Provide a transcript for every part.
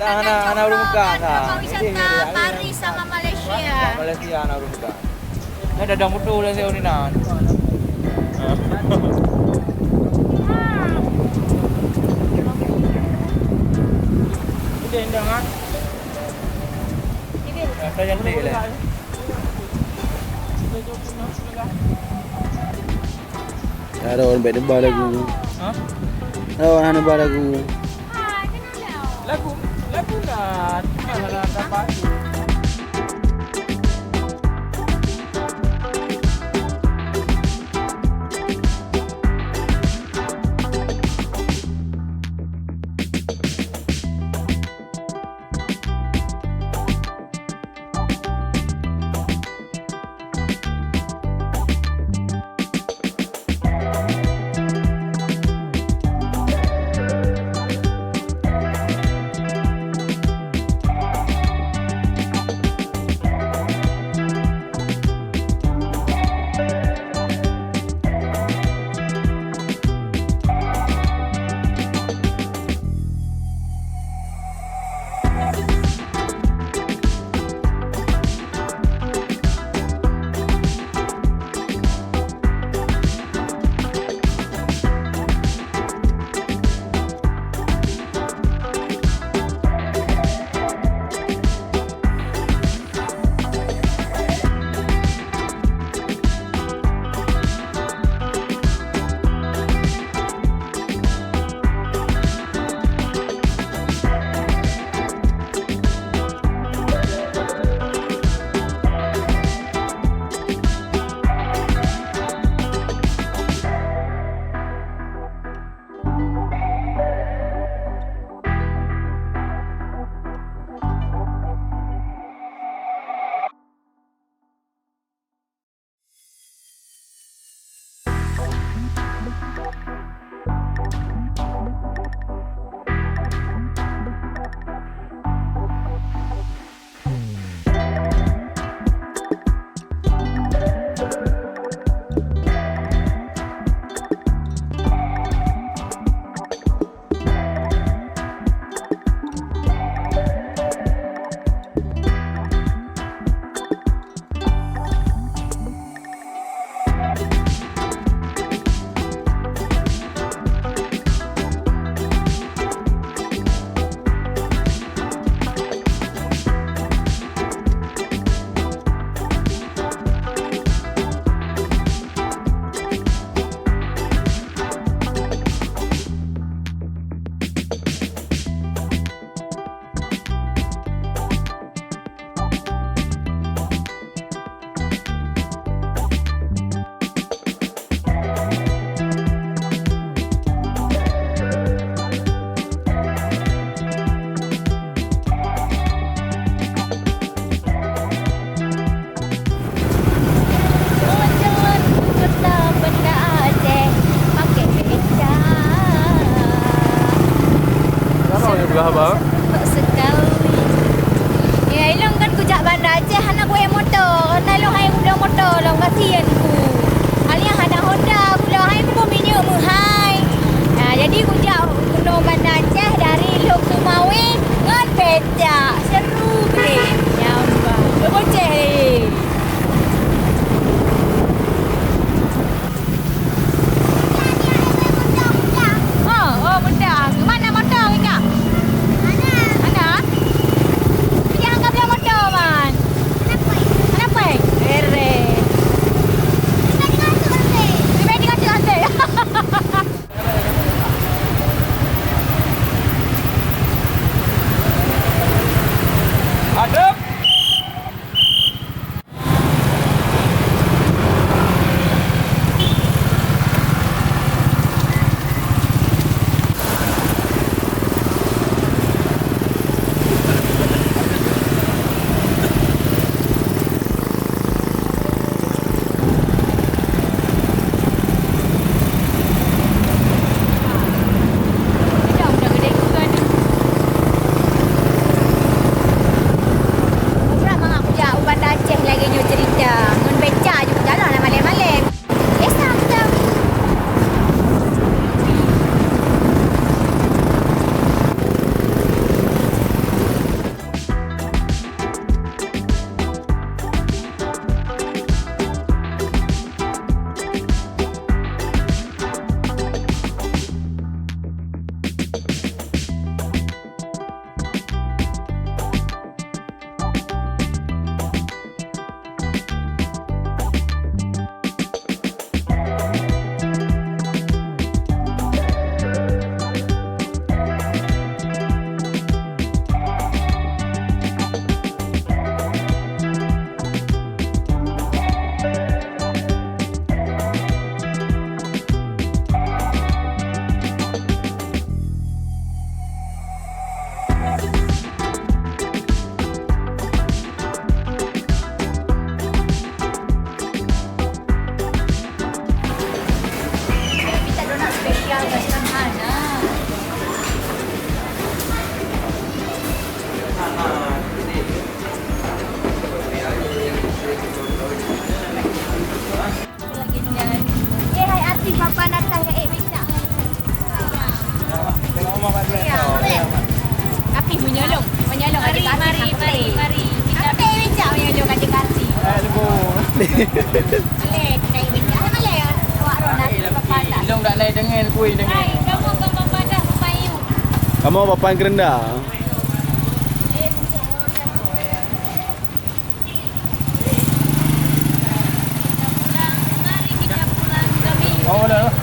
anak Urumkang Rumah wisata Paris sama Malaysia. Malaysia anak Urumkang. Nah, dadang mutu lah saya ni nan. Ini endangan. Ini Saya cantik lah. Ada orang baik debar lagu. Ha? Ada orang debar lagu. Lagu nak mana dapat. Abang. Sekali. Ya, ilong kan kujak bandar Aceh anak gue motor. Nalong hai muda motor, long kasihan ku. Alia ada Honda, muda hai ku minyak muhai. Nah, jadi kujak kuno bandar Aceh dari Lok Sumawe ngan becak. Seru bre. Nyambang. Boceh. Alek, naik becak. Alek, awak ronak papadah. Ilong tak naik dengan kuih dengan. Hai, kamu ke papadah papayu. Kamu papan kerendah. Mari kita pulang kami. Oh, dah.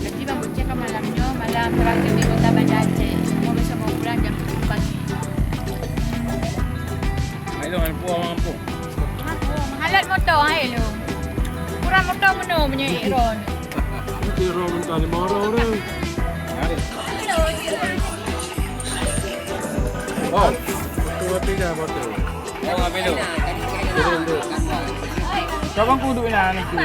Jadi Bang Boceh ke malamnya, malam terakhir di Kota Banda Aceh. Semua besok mau pulang jam 7 pagi. Ilong mampu mampu. Menghalat motor hai lu. Kurang motor mana punya Iron. Kira mentah 5 orang dah. Oh, tu api dah botol. Oh, apa lu? Coba aku duduk ni tu.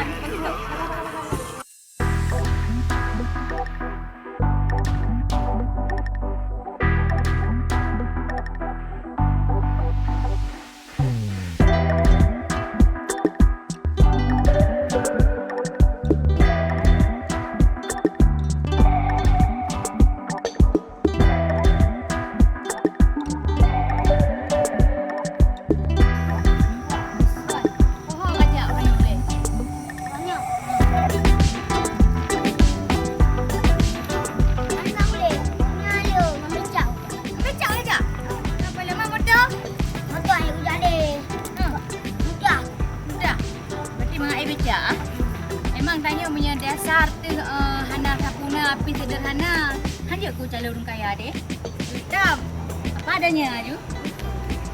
Oh, kacak orang boleh. Banyak. Mana boleh? Nyalu, membecak. Becak aja. Apa lama motor? Motor yang udah deh. Udah. Udah. Berarti mengai becak. Emang tanya punya dasar tu hana sapuna api sederhana. Hanya ku calon orang kaya deh. Hitam. Apa adanya tu?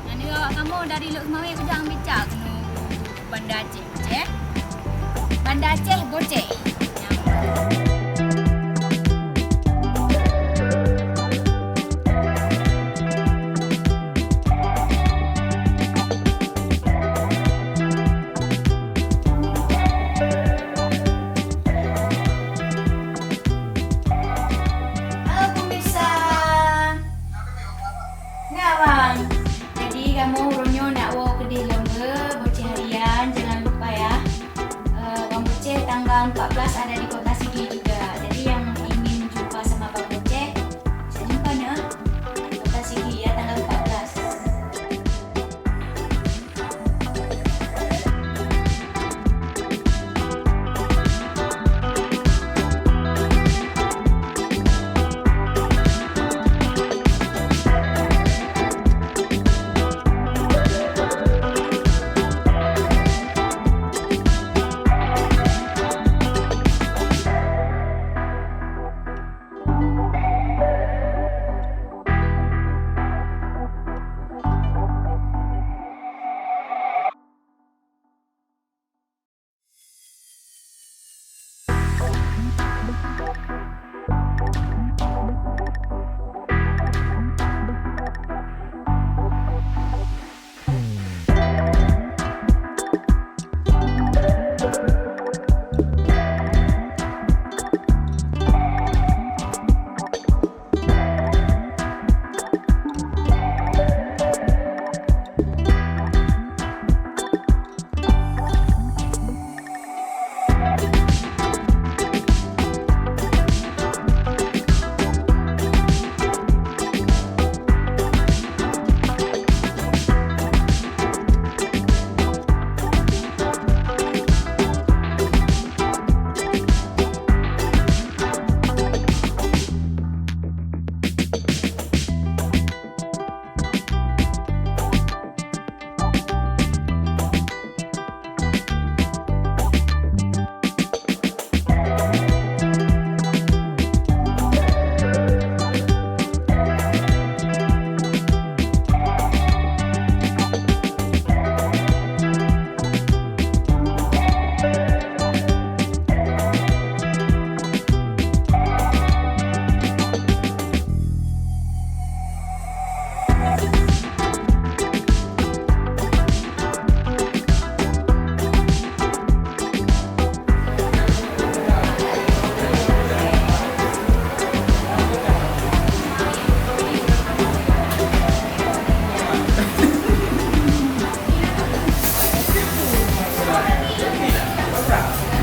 Yang ni awak kamu dari Lok Semawi aku jangan becak kena Banda Aceh Boceh. Banda Aceh Boceh. Halo pemirsa. Nah bang, jadi kamu ronyo nak bawa kedai longga Boceh harian, jangan lupa ya. Bang Boceh tanggal 14 ada di Kota Sigi juga. Jadi yang ingin jumpa sama Bang Boceh, bisa jumpa ya. Kota Sigi ya tanggal 14.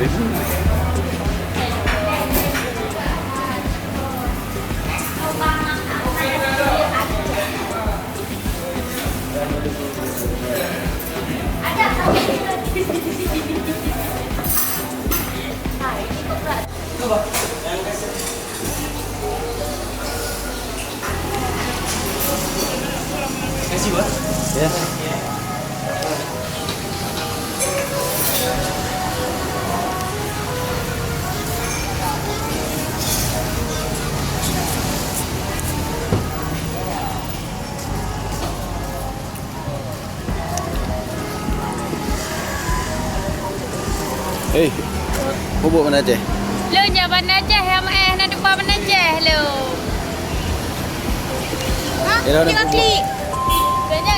Ya. Bubuk mana Aceh? Lu jaban Aceh yang nak depan mana Aceh lu. Ha? Ya, dah, Tengok dah. klik.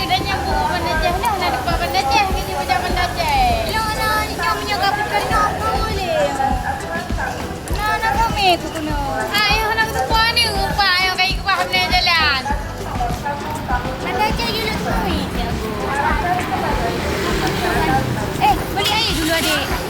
Dah nyambung mana Aceh lah nak depan mana Aceh ke dia jaban Aceh. Lu nak nyamnya kapal nak apa boleh. Nak kami ku kena. Ayo nak depan ni rupa ayo kai ku mana jalan. Mana Aceh you nak kami. Beli air dulu adik.